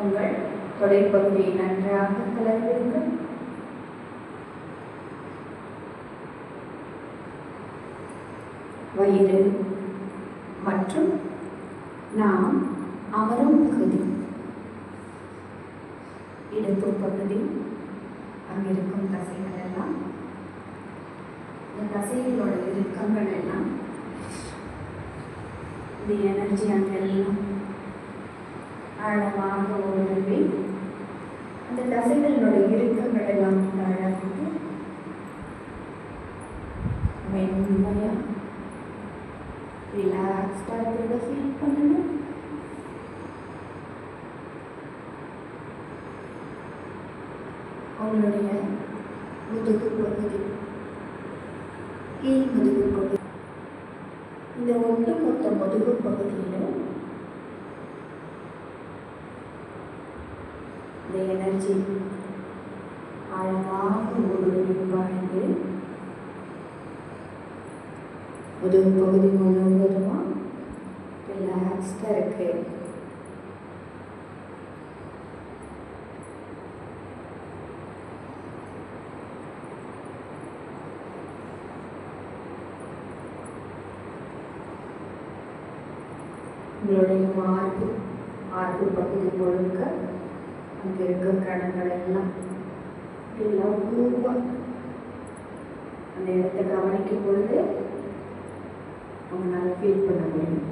உங்கள் தொடைப்பகுதியை நன்றாக கலந்துவிடுங்கள். வயிறு மற்றும் நாம் அமரும் பகுதி, இடுப்பு பகுதி, அங்கிருக்கும் தசைகள் எல்லாம், இந்த தசைகளோட இறுக்கங்கள் எல்லாம், இந்த எனர்ஜி அங்கெல்லாம் ஆழமாக ஊடுருவி அந்த தசைகளோட இறுக்கங்கள் எல்லாம் ஆழமாக மென்மையா ரிலாக்ஸ்டாக ஃபீல் பண்ணணும். உங்களுடைய முதுகு பகுதி, கீழ் முதுகு பகுதி, இந்த ஒட்டுமொத்த முதுகு பகுதியில் இந்த எனர்ஜி ஆழமாக ஊடுருவி வாழ்ந்து முதுகு பகுதி முழுவதுமாக ரிலாக்ஸ்டாக இருக்கு. உங்களுடைய மார்பு பகுதி முழுக்க அங்கே இருக்க கணங்கள் எல்லாம் அந்த இடத்தை கவனிக்கும் பொழுது அவங்களால ஃபீல் பண்ண முடியும்.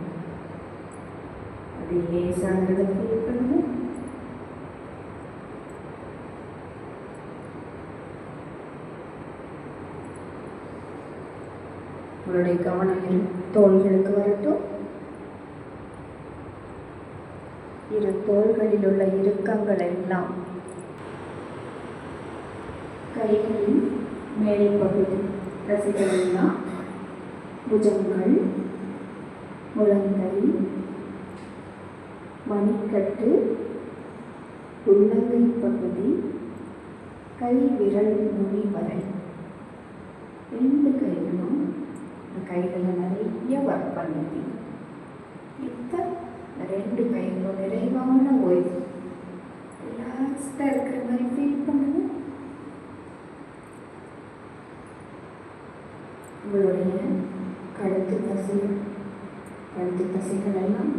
அது லேசானதை ஃபீல் பண்ணணும். உங்களுடைய கவனம் தோள்களுக்கு வரட்டும். இரு தோள்களில் உள்ள இறுக்கங்கள் எல்லாம் கைகளின் மேல் பகுதி தசைகள் எல்லாம், புஜங்கள், முழங்கை, மணிக்கட்டு, உள்ளங்கை பகுதி, கை விரல் நுனி வரை 2 கைகளும் கைகளை நிறைய ஒர்க் பண்ணுது. இப்போ 2 கைகளும் நிறைவான ஓய்வு, ரிலாக்ஸ்டாக இருக்கிற மாதிரி ஃபீல் பண்ணுங்க. உங்களுடைய கழுத்து தசைகள் எல்லாம்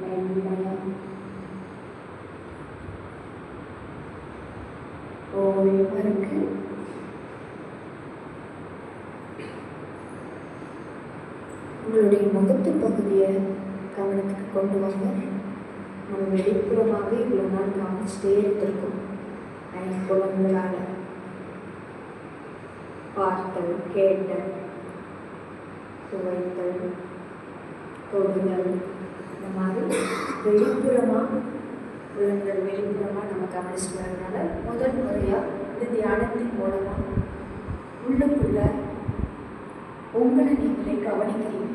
மென்மையாக ஓய்வாக இருக்கு. உங்களுடைய முகத்து பகுதியை கவனத்துக்கு கொண்டு வாங்க. நம்ம வெளிப்புறமாகவே இவ்வளோ நாள் கவனிச்சுட்டே இருந்திருக்கோம். புலங்களால் பார்த்தல், கேட்டல், சுவைத்தல், தொடுதல், இந்த மாதிரி வெளிப்புறமாக நம்ம கவனிச்சுட்டு வரதுனால முதல் முறையாக இந்த தியானத்தின் மூலமாக உள்ளுக்குள்ள உங்களை நீங்களே கவனிக்கிறீங்க.